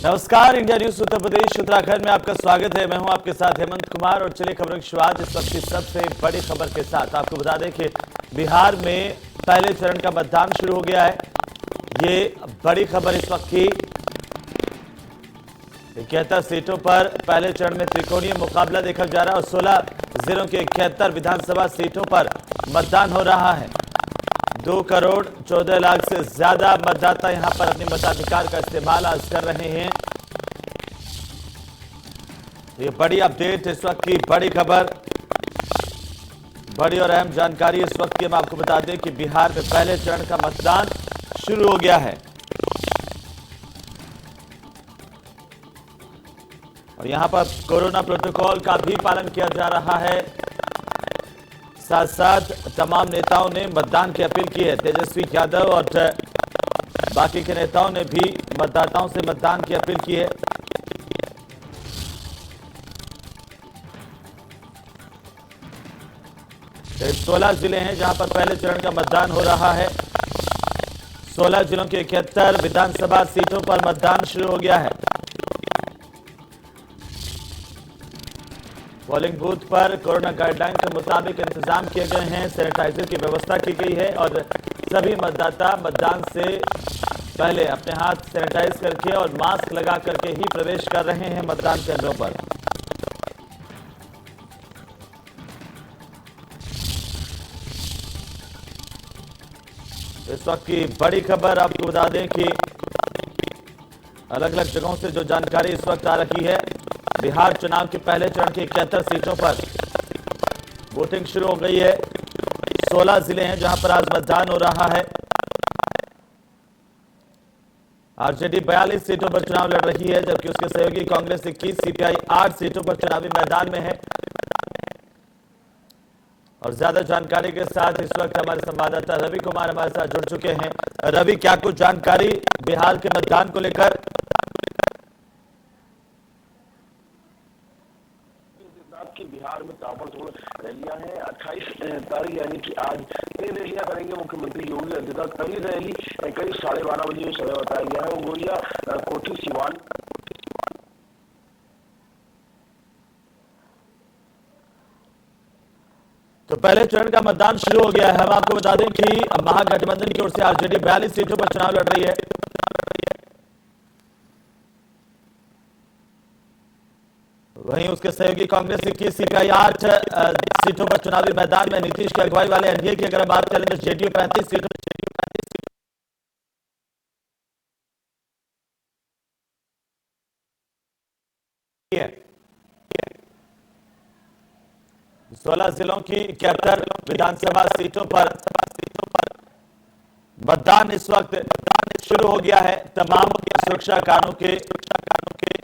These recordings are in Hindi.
नमस्कार, इंडिया न्यूज उत्तर प्रदेश उत्तराखंड में आपका स्वागत है। मैं हूं आपके साथ हेमंत कुमार और चलिए खबरों की शुरुआत इस वक्त की सबसे बड़ी खबर के साथ। आपको बता दें कि बिहार में पहले चरण का मतदान शुरू हो गया है। ये बड़ी खबर इस वक्त की 71 सीटों पर पहले चरण में त्रिकोणीय मुकाबला देखा जा रहा है और 16 जिलों के 71 विधानसभा सीटों पर मतदान हो रहा है। 2 करोड़ 14 लाख से ज्यादा मतदाता यहां पर अपने मताधिकार का इस्तेमाल आज कर रहे हैं। ये बड़ी अपडेट, इस वक्त की बड़ी खबर, बड़ी और अहम जानकारी इस वक्त की हम आपको बता दें कि बिहार में पहले चरण का मतदान शुरू हो गया है और यहां पर कोरोना प्रोटोकॉल का भी पालन किया जा रहा है। साथ साथ तमाम नेताओं ने मतदान की अपील की है। तेजस्वी यादव और बाकी के नेताओं ने भी मतदाताओं से मतदान की अपील की है। तो 16 जिले हैं जहां पर पहले चरण का मतदान हो रहा है। 16 जिलों के 71 विधानसभा सीटों पर मतदान शुरू हो गया है। पोलिंग बूथ पर कोरोना गाइडलाइन के मुताबिक इंतजाम किए गए हैं। सैनिटाइजर की व्यवस्था की गई है और सभी मतदाता मतदान से पहले अपने हाथ सैनिटाइज करके और मास्क लगा करके ही प्रवेश कर रहे हैं मतदान केंद्रों पर। इस वक्त की बड़ी खबर आपको बता दें कि अलग अलग जगहों से जो जानकारी इस वक्त आ रही है, बिहार चुनाव के पहले चरण की 71 सीटों पर वोटिंग शुरू हो गई है। 16 जिले हैं जहां पर आज मतदान हो रहा है। आरजेडी 42 सीटों पर चुनाव लड़ रही है, जबकि उसके सहयोगी कांग्रेस 21, सीपीआई 8 सीटों पर चुनावी मैदान में है। और ज्यादा जानकारी के साथ इस वक्त हमारे संवाददाता रवि कुमार हमारे साथ जुड़ चुके हैं। रवि, क्या कुछ जानकारी बिहार के मतदान को लेकर? कि बिहार में ताबड़तोड़ रैलियां हैं। 28 तारीख यानी कि आज 3 रैलियां करेंगे मुख्यमंत्री योगी आदित्यनाथ। पहली रैली करीब 12:30 बजे समय बताया गया है। वो गोरिया कोठी सिवान। तो पहले चरण का मतदान शुरू हो गया है। हम आपको बता दें कि महागठबंधन की ओर से आरजेडी 42 सीटों पर चुनाव लड़ रही है। वहीं उसके सहयोगी कांग्रेस 21, सीपीआई 8 सीटों पर चुनावी मैदान में। नीतीश की अगुवाई वाले एनडीए की अगर बात करें तो जेडीयू 35 सीटों 16 जिलों की 71 विधानसभा सीटों पर मतदान इस वक्त शुरू हो गया है। तमाम सुरक्षा कारणों के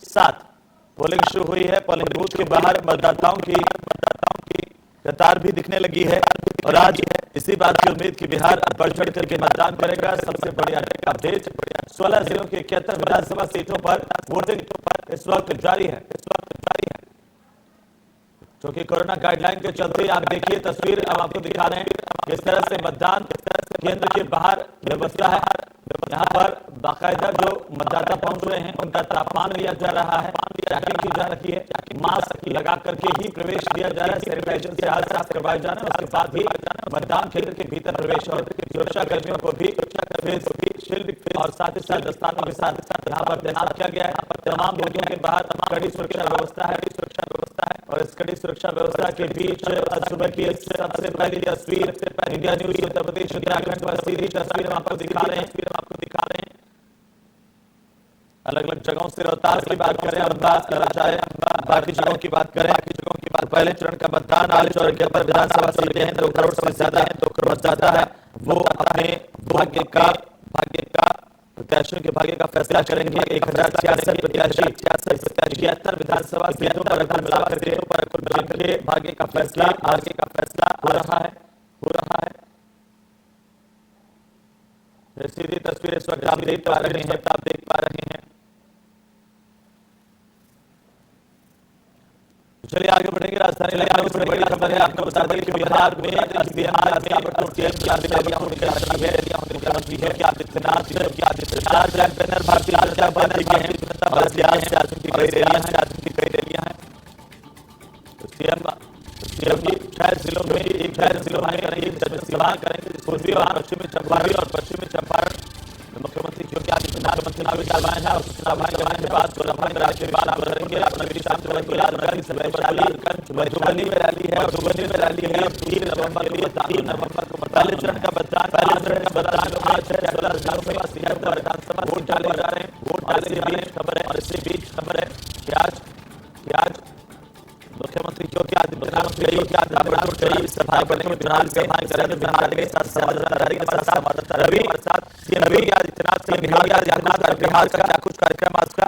साथ पोलिंग शुरू हुई है। पोलिंग बूथ के बाहर मतदाताओं की कतार भी दिखने लगी है और आज इसी बात की उम्मीद कि बिहार बढ़ चढ़ करके मतदान करेगा। सबसे बड़ी अपडेट, 16 जिलों के 71 विधानसभा सीटों पर वोटिंग इस वक्त जारी है। क्योंकि कोरोना गाइडलाइन के चलते आप देखिए तस्वीर हम आपको दिखा रहे हैं किस तरह से मतदान केंद्र के बाहर व्यवस्था है। यहाँ पर बाकायदा जो मतदाता पहुंच रहे हैं उनका तापमान लिया जा रहा है, चेकिंग की जा रही है, मास्क लगा करके ही प्रवेश दिया जा रहा है, सैनिटाइजर से हाथ साफ करवाए जा रहे हैं। उसके बाद ही मतदान केंद्र के भीतर प्रवेश और सुरक्षा कर्मियों को भी शील्ड और साथ ही साथ दस्तानों के साथ यहाँ पर तैनात किया गया है। तमाम बूथों के बाहर कड़ी सुरक्षा व्यवस्था है और इस कड़ी सुरक्षा व्यवस्था के बीच सुबह की सबसे पहली तस्वीर इंडिया न्यूज उत्तर प्रदेश उत्तराखंड पर सीधी तस्वीर हम आपको दिखा रहे हैं। अलग अलग जगहों से रोहतास की बात करें और चाहे बाकी जगहों की बात करें, पहले चरण का मतदान आज और 71 विधानसभा सीटें हैं। 2 करोड़ से ज्यादा है, 2 करोड़ मतदाता है, वो अपने भाग्य का प्रत्याशियों के भाग्य का फैसला करेंगे। 1066 प्रत्याशी 76 विधानसभा सीटों पर मिला करके भाग्य का फैसला हो रहा है। सीधी तस्वीर इस वक्त आप देख पा रहे हैं। चलिए आगे बढ़ेंगे। राजधानी लखनऊ से बड़ी खबर है। आपको बता दें कि बिहार में मुख्यमंत्री योगी आदित्यनाथ भारतीय जनता पार्टी के हैं, कई रैलियां हैं। सीएम जी 6 जिलों में करेंगे, सभा करेंगे, पूर्वी और पश्चिमी चंपारण मुख्यमंत्री योगी आदित्यनाथ चुनावी सभाएं हैं और सभाएं करने के बाद राष्ट्रीय बात करेंगे। मधुबनी में रैली है, 3 नवंबर को पहले चरण का मतदान 5 विधानसभा वोट डाले जा रहे हैं। खबर है और इससे बीच खबर है कि आज मुख्यमंत्री योगी आदित्यनाथ कई सभाएं करेंगे, रवि आदित्यनाथ बिहार का क्या कुछ कार्यक्रम आज का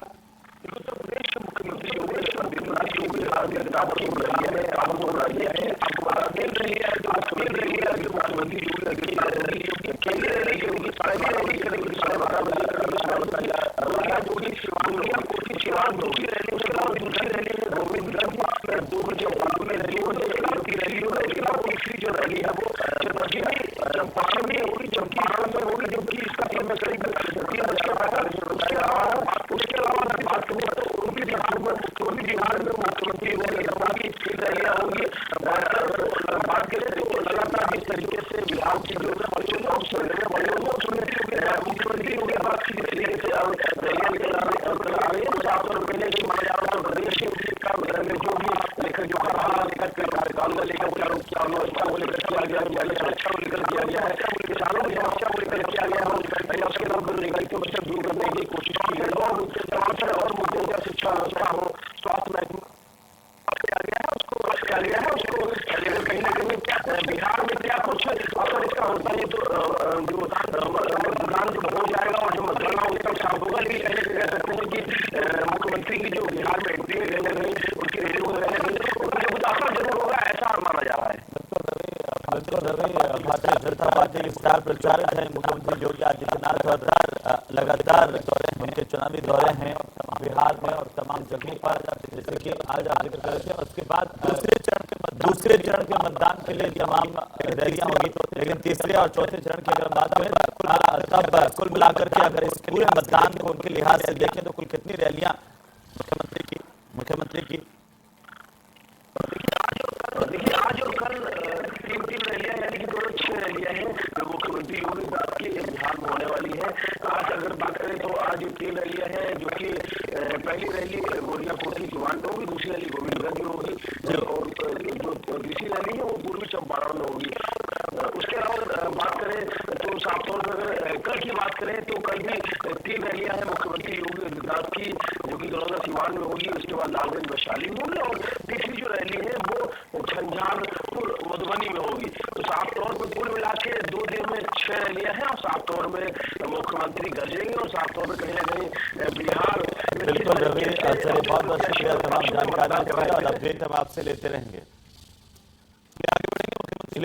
स्टार प्रचारक हैं मुख्यमंत्री योगी आदित्यनाथ और लगातार उनके चुनावी दौरे हैं बिहार में और तमाम जगहों पर, जैसे कि आज आप जिक्र कर रहे थे। उसके बाद दूसरे चरण के मतदान के लिए तमाम रैलियां होगी, लेकिन तीसरे और चौथे चरण की अगर बात करें तब कुल मिलाकर के अगर इस पूरे मतदान को उनके लिहाज से देखें तो कुल कितनी रैलियां मुख्यमंत्री की आज और कल 3 रैलियां यानी कि दोनों 6 रैलियां हैं जो मुख्यमंत्री योगी के बिहार में होने वाली है। आज अगर बात करें तो आज 3 रैलियां हैं, जो कि पहली रैली गोरियाकोटी सीवान में होगी, दूसरी रैली गोविंदगंज में होगी और जो तीसरी रैली है वो पूर्वी चंपारण में होगी। उसके अलावा बात करें तो साफ तौर पर अगर कल की बात करें तो कल भी 3 रैलियां हैं मुख्यमंत्री योगी आदित्यनाथ की, जो कि दरौदा सीवान में होगी, उसके बाद लालगंज वैशाली में होगी और तीसरी जो रैली है वो झंझारपुर मधुबनी में होगी। तो साफ तौर पर कुल मिला के 2 दिन में 6 रैलियां हैं और साफ तौर में मुख्यमंत्री गरजेंगे और साफ तौर पर कहीं ना कहीं बिहार। बिल्कुल रवि, बहुत बहुत शुक्रिया तमाम जानकारी के लिए और अपडेट हम आपसे लेते रहेंगे।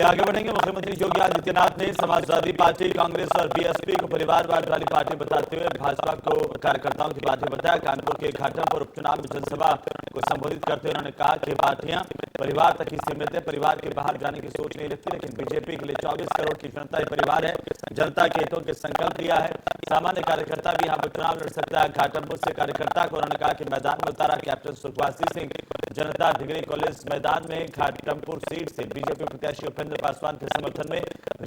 आगे बढ़ेंगे। मुख्यमंत्री योगी आदित्यनाथ ने समाजवादी पार्टी, कांग्रेस और बीएसपी को परिवारवाद वाली पार्टी बताते हुए भाजपा को कार्यकर्ताओं की पार्टी बताया। कानपुर के घाटमपुर उपचुनाव में जनसभा को संबोधित करते हुए उन्होंने कहा कि पार्टियां परिवार तक ही सीमित है, परिवार के बाहर जाने की सोच नहीं रखती, लेकिन बीजेपी के लिए 24 करोड़ की जनता ही परिवार है। जनता के हितों के संकल्प लिया है, सामान्य कार्यकर्ता भी यहाँ पर चुनाव लड़ सकता है। घाटमपुर से कार्यकर्ता को उन्होंने कहा कि मैदान में उतारा कैप्टन सुखवासी सिंह। जनता डिग्री कॉलेज मैदान में घाटमपुर सीट से बीजेपी प्रत्याशी उपेंद्र पासवान के समर्थन में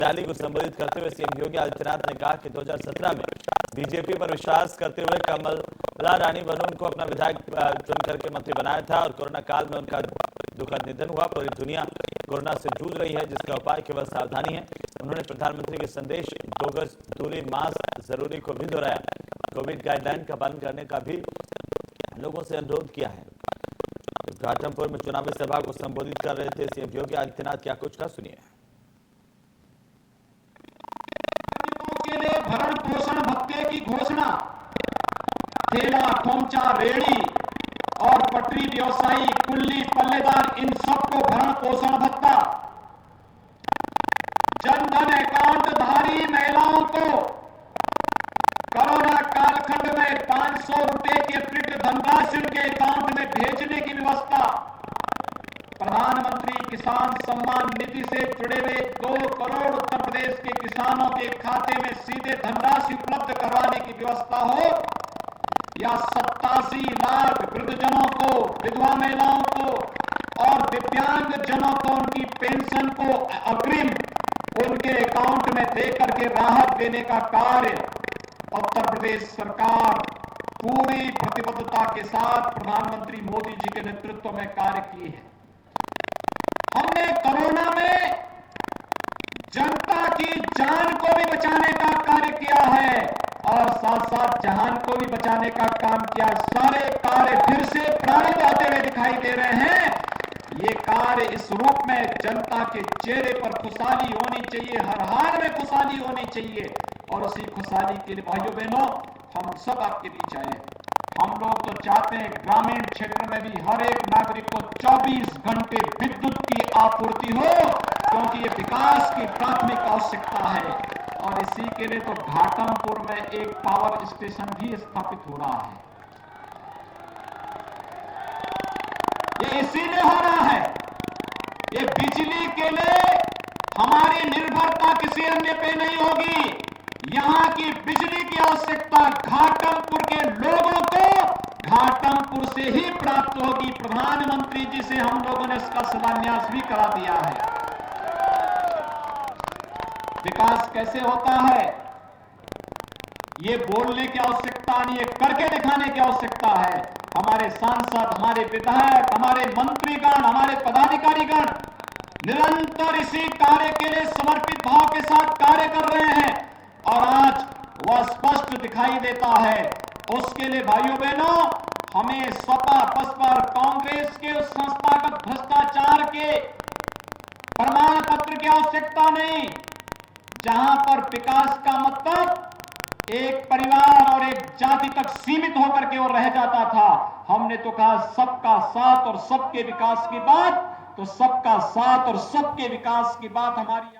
रैली को संबोधित करते हुए सीएम योगी आदित्यनाथ ने कहा कि 2017 में बीजेपी पर विश्वास करते हुए कमला रानी वरुण को अपना विधायक चुन करके मंत्री बनाया था और कोरोना काल में उनका दुखद निधन हुआ। पूरी दुनिया कोरोना से जूझ रही है, जिसका उपाय केवल सावधानी है। उन्होंने प्रधानमंत्री के संदेश 2 गज दूरी, मास्क जरूरी को भी दोहराया। कोविड गाइडलाइन का पालन करने का भी लोगों से अनुरोध किया है। घाटमपुर में चुनावी सभा को संबोधित कर रहे थे सीएम योगी आदित्यनाथ, क्या कुछ का सुनिए। के लिए भरण पोषण भत्ते की घोषणा, ठेला, खोमचा, रेहड़ी और पटरी व्यवसायी, कुल्ली, पल्लेदार, इन सबको भरण पोषण भत्ता। जनधन अकाउंट धारी महिलाओं को कोरोना कालखंड में 500 रुपए की अतिरिक्त धनराशि उनके अकाउंट में भेजने की व्यवस्था। किसान सम्मान निधि से जुड़े हुए 2 करोड़ उत्तर प्रदेश के किसानों के खाते में सीधे धनराशि उपलब्ध करवाने की व्यवस्था हो, या 87 लाख वृद्धजनों को, विधवा महिलाओं को और दिव्यांग जनों को उनकी पेंशन को अग्रिम उनके अकाउंट में देकर के राहत देने का कार्य उत्तर प्रदेश सरकार पूरी प्रतिबद्धता के साथ प्रधानमंत्री मोदी जी के नेतृत्व में कार्य की है। हमने कोरोना में जनता की जान को भी बचाने का कार्य किया है और साथ साथ जहान को भी बचाने का काम किया। सारे कार्य फिर से प्रारंभ होते हुए दिखाई दे रहे हैं। ये कार्य इस रूप में जनता के चेहरे पर खुशहाली होनी चाहिए, हर हाल में खुशहाली होनी चाहिए और उसी खुशहाली के लिए भाइयों बहनों हम सब आपके बीच आए। हम लोग तो चाहते हैं ग्रामीण क्षेत्र में भी हर एक नागरिक को 24 घंटे विद्युत की आपूर्ति हो, क्योंकि ये विकास की प्राथमिक आवश्यकता है और इसी के लिए तो घाटमपुर में एक पावर स्टेशन भी स्थापित हो रहा है। ये इसीलिए हो रहा है, ये बिजली के लिए हमारी निर्भरता किसी अन्य पे नहीं होगी। यहां की बिजली की आवश्यकता घाटमपुर के लोगों को घाटमपुर से ही प्राप्त होगी। प्रधानमंत्री जी से हम लोगों ने इसका शिलान्यास भी करा दिया है। विकास कैसे होता है ये बोलने की आवश्यकता नहीं है, करके दिखाने की आवश्यकता है। हमारे सांसद, हमारे विधायक, हमारे मंत्रीगण, हमारे पदाधिकारीगण निरंतर इसी कार्य के लिए समर्पित भाव के साथ कार्य कर रहे हैं और आज वह स्पष्ट दिखाई देता है। उसके लिए भाइयों बहनों हमें सपा बसपा और कांग्रेस के उस संस्थागत भ्रष्टाचार के प्रमाण पत्र की आवश्यकता नहीं। जहां पर विकास का मतलब एक परिवार और एक जाति तक सीमित होकर के और रह जाता था, हमने तो कहा सबका साथ और सबके विकास की बात, तो सबका साथ और सबके विकास की बात हमारी।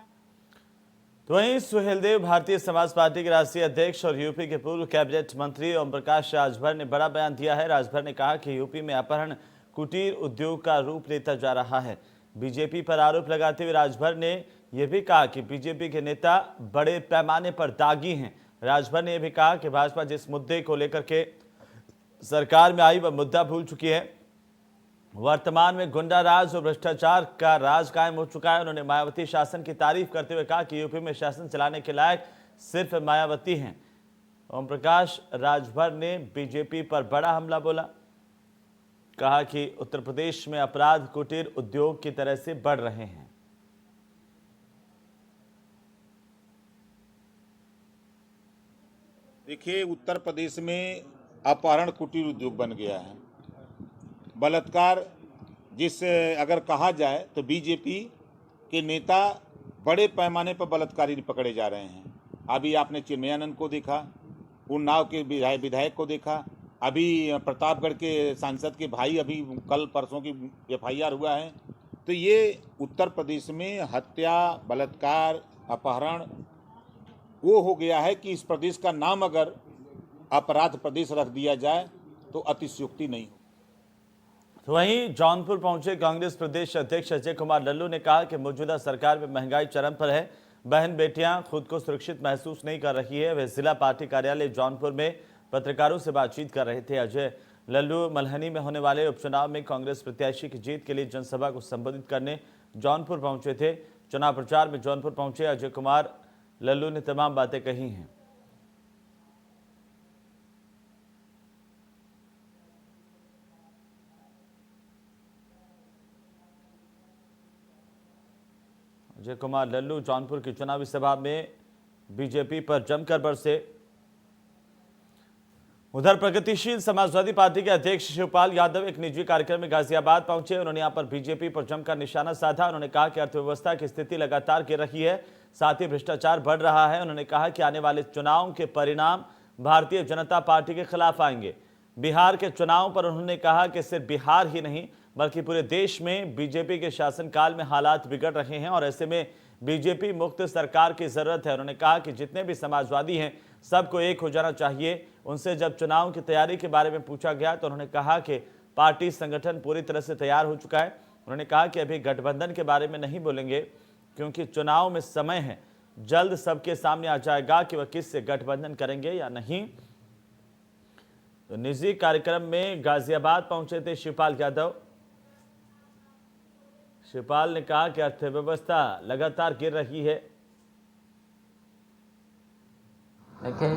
तो वहीं सुहेलदेव भारतीय समाज पार्टी के राष्ट्रीय अध्यक्ष और यूपी के पूर्व कैबिनेट मंत्री ओम प्रकाश राजभर ने बड़ा बयान दिया है। राजभर ने कहा कि यूपी में अपहरण कुटीर उद्योग का रूप लेता जा रहा है। बीजेपी पर आरोप लगाते हुए राजभर ने यह भी कहा कि बीजेपी के नेता बड़े पैमाने पर दागी हैं। राजभर ने यह भी कहा कि भाजपा जिस मुद्दे को लेकर के सरकार में आई वह मुद्दा भूल चुकी है। वर्तमान में गुंडा राज और भ्रष्टाचार का राज कायम हो चुका है। उन्होंने मायावती शासन की तारीफ करते हुए कहा कि यूपी में शासन चलाने के लायक सिर्फ मायावती हैं। ओम प्रकाश राजभर ने बीजेपी पर बड़ा हमला बोला, कहा कि उत्तर प्रदेश में अपराध कुटीर उद्योग की तरह से बढ़ रहे हैं। देखिए, उत्तर प्रदेश में अपहरण कुटीर उद्योग बन गया है। बलात्कार जिस अगर कहा जाए तो बीजेपी के नेता बड़े पैमाने पर बलात्कारी पकड़े जा रहे हैं। अभी आपने चिन्मयानंद को देखा, उन्नाव के विधायक को देखा, अभी प्रतापगढ़ के सांसद के भाई अभी कल परसों की FIR हुआ है। तो ये उत्तर प्रदेश में हत्या, बलात्कार, अपहरण वो हो गया है कि इस प्रदेश का नाम अगर अपराध प्रदेश रख दिया जाए तो अतिशयोक्ति नहीं हो। तो वहीं जौनपुर पहुंचे कांग्रेस प्रदेश अध्यक्ष अजय कुमार लल्लू ने कहा कि मौजूदा सरकार में महंगाई चरम पर है। बहन बेटियां खुद को सुरक्षित महसूस नहीं कर रही है। वे जिला पार्टी कार्यालय जौनपुर में पत्रकारों से बातचीत कर रहे थे। अजय लल्लू मल्हनी में होने वाले उपचुनाव में कांग्रेस प्रत्याशी की जीत के लिए जनसभा को संबोधित करने जौनपुर पहुंचे थे। चुनाव प्रचार में जौनपुर पहुंचे अजय कुमार लल्लू ने तमाम बातें कही हैं। अजय कुमार लल्लू जौनपुर की चुनावी सभा में बीजेपी पर जमकर बरसे। उधर प्रगतिशील समाजवादी पार्टी के अध्यक्ष शिवपाल यादव एक निजी कार्यक्रम में गाजियाबाद पहुंचे। उन्होंने यहां पर बीजेपी पर जमकर निशाना साधा। उन्होंने कहा कि अर्थव्यवस्था की स्थिति लगातार गिर रही है, साथ ही भ्रष्टाचार बढ़ रहा है। उन्होंने कहा कि आने वाले चुनाव के परिणाम भारतीय जनता पार्टी के खिलाफ आएंगे। बिहार के चुनाव पर उन्होंने कहा कि सिर्फ बिहार ही नहीं बल्कि पूरे देश में बीजेपी के शासनकाल में हालात बिगड़ रहे हैं और ऐसे में बीजेपी मुक्त सरकार की जरूरत है। उन्होंने कहा कि जितने भी समाजवादी हैं सबको एक हो जाना चाहिए। उनसे जब चुनाव की तैयारी के बारे में पूछा गया तो उन्होंने कहा कि पार्टी संगठन पूरी तरह से तैयार हो चुका है। उन्होंने कहा कि अभी गठबंधन के बारे में नहीं बोलेंगे क्योंकि चुनाव में समय है, जल्द सबके सामने आ जाएगा कि वह किससे गठबंधन करेंगे या नहीं। तो निजी कार्यक्रम में गाजियाबाद पहुंचे थे शिवपाल यादव। शिवपाल ने कहा कि अर्थव्यवस्था लगातार गिर रही है। देखिए,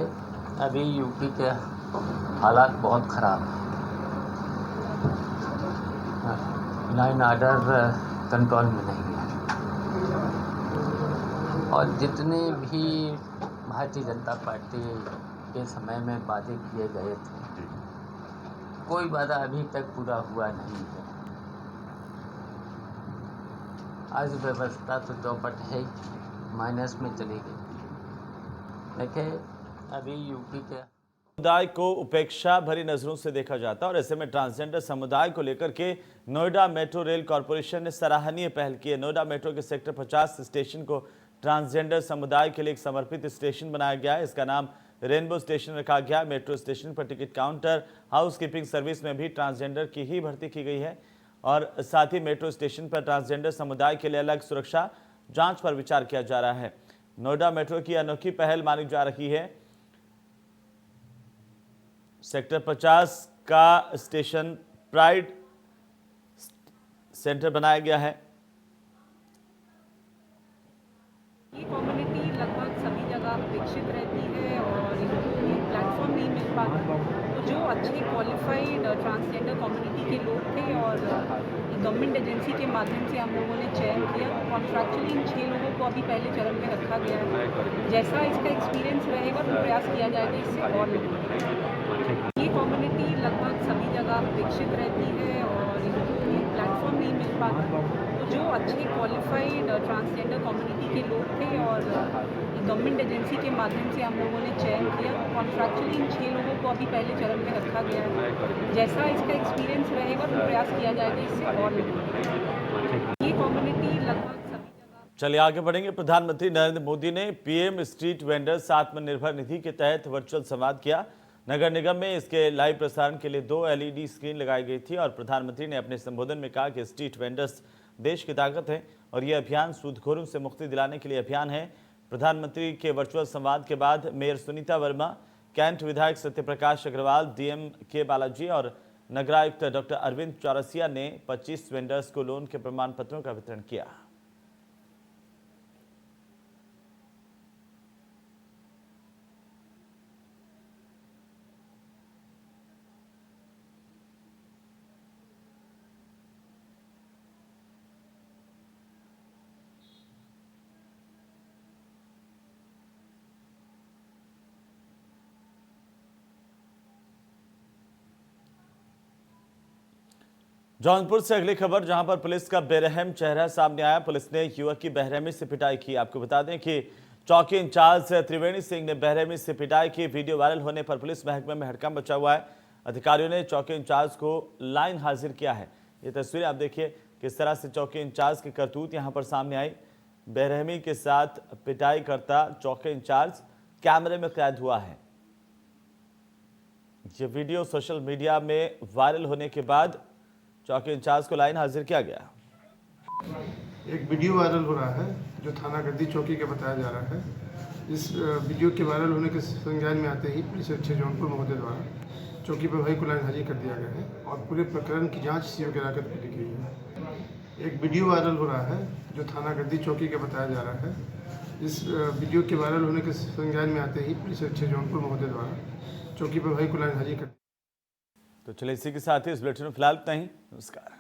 अभी यूपी के हालात बहुत खराब हैं। लाइन ऑर्डर कंट्रोल में नहीं है और जितने भी भारतीय जनता पार्टी के समय में वादे किए गए थे, कोई वादा अभी तक पूरा हुआ नहीं है। आज व्यवस्था तो चौपट है, माइनस में चली गई। देखिए, अभी यूपी के समुदाय को उपेक्षा भरी नजरों से देखा जाता है और ऐसे में ट्रांसजेंडर समुदाय को लेकर के नोएडा मेट्रो रेल कॉरपोरेशन ने सराहनीय पहल की है। नोएडा मेट्रो के सेक्टर 50 स्टेशन को ट्रांसजेंडर समुदाय के लिए एक समर्पित स्टेशन बनाया गया है। इसका नाम रेनबो स्टेशन रखा गया। मेट्रो स्टेशन पर टिकट काउंटर, हाउसकीपिंग सर्विस में भी ट्रांसजेंडर की ही भर्ती की गई है और साथ ही मेट्रो स्टेशन पर ट्रांसजेंडर समुदाय के लिए अलग सुरक्षा जांच पर विचार किया जा रहा है। नोएडा मेट्रो की अनोखी पहल मानी जा रही है। सेक्टर 50 का स्टेशन प्राइड सेंटर बनाया गया है। ये कम्युनिटी लगभग सभी जगह अपेक्षित रहती है और ये प्लेटफॉर्म नहीं मिल पाता। तो जो अच्छे क्वालिफाइड ट्रांसजेंडर कम्युनिटी के लोग थे और गवर्नमेंट एजेंसी के माध्यम से हम लोगों ने चयन किया। कॉन्ट्रैक्चुअली इन 6 लोगों को अभी पहले चरण में रखा गया है। जैसा इसका एक्सपीरियंस रहेगा तो प्रयास किया जाएगा इससे और ये कम्युनिटी लगभग सभी जगह अपेक्षित रहती है और ये प्लेटफॉर्म नहीं मिल पाता। तो जो अच्छे क्वालिफाइड ट्रांसजेंडर कम्युनिटी के लोग थे और गवर्नमेंट एजेंसी के माध्यम से हम लोगों ने चयन किया। कॉन्ट्रैक्चुअली इन 6 लोगों को अभी पहले चरण में रखा गया है। जैसा इसका एक्सपीरियंस रहेगा तो प्रयास किया जाएगा इससे और ये कम्युनिटी लगभग सभी। चलिए आगे बढ़ेंगे। प्रधानमंत्री नरेंद्र मोदी ने PM street vendors Atmanirbhar Nidhi के तहत वर्चुअल संवाद किया। नगर निगम में इसके लाइव प्रसारण के लिए 2 LED स्क्रीन लगाई गई थी और प्रधानमंत्री ने अपने संबोधन में कहा कि स्ट्रीट वेंडर्स देश की ताकत है और यह अभियान सूदखोरों से मुक्ति दिलाने के लिए अभियान है। प्रधानमंत्री के वर्चुअल संवाद के बाद मेयर सुनीता वर्मा, कैंट विधायक सत्यप्रकाश अग्रवाल, DM के बालाजी और नगरायुक्त डॉक्टर अरविंद चौरसिया ने 25 वेंडर्स को लोन के प्रमाण पत्रों का वितरण किया। जौनपुर से अगली खबर, जहां पर पुलिस का बेरहम चेहरा सामने आया। पुलिस ने युवक की बेरहमी से पिटाई की। आपको बता दें कि चौकी इंचार्ज त्रिवेणी सिंह ने बेरहमी से पिटाई की। वीडियो वायरल होने पर पुलिस महकमे में हड़कंप मचा हुआ है। अधिकारियों ने चौकी इंचार्ज को लाइन हाजिर किया है। ये तस्वीरें आप देखिए किस तरह से चौकी इंचार्ज की करतूत यहां पर सामने आई। बेरहमी के साथ पिटाई करता चौकी इंचार्ज कैमरे में कैद हुआ है। ये वीडियो सोशल मीडिया में वायरल होने के बाद चौकी इंचार्ज को लाइन हाजिर किया गया। एक वीडियो वायरल हो रहा है जो थाना गद्दी चौकी का बताया जा रहा है। इस वीडियो के वायरल होने के संज्ञान में आते ही पुलिस अधीक्षक जौनपुर महोदय द्वारा चौकी प्रभारी को लाइन हाजिर कर दिया गया है और पूरे प्रकरण की जांच CO के राकत में की गई है। एक वीडियो वायरल हो रहा है जो थाना गद्दी चौकी का बताया जा रहा है। इस वीडियो के वायरल होने के संज्ञान में आते ही पुलिस अधीक्षक जौनपुर महोदय द्वारा चौकी प्रभारी को लाइन हाजिर कर। तो चलिए इसी के साथ ही इस बुलेटिन में फिलहाल इतना ही। नमस्कार।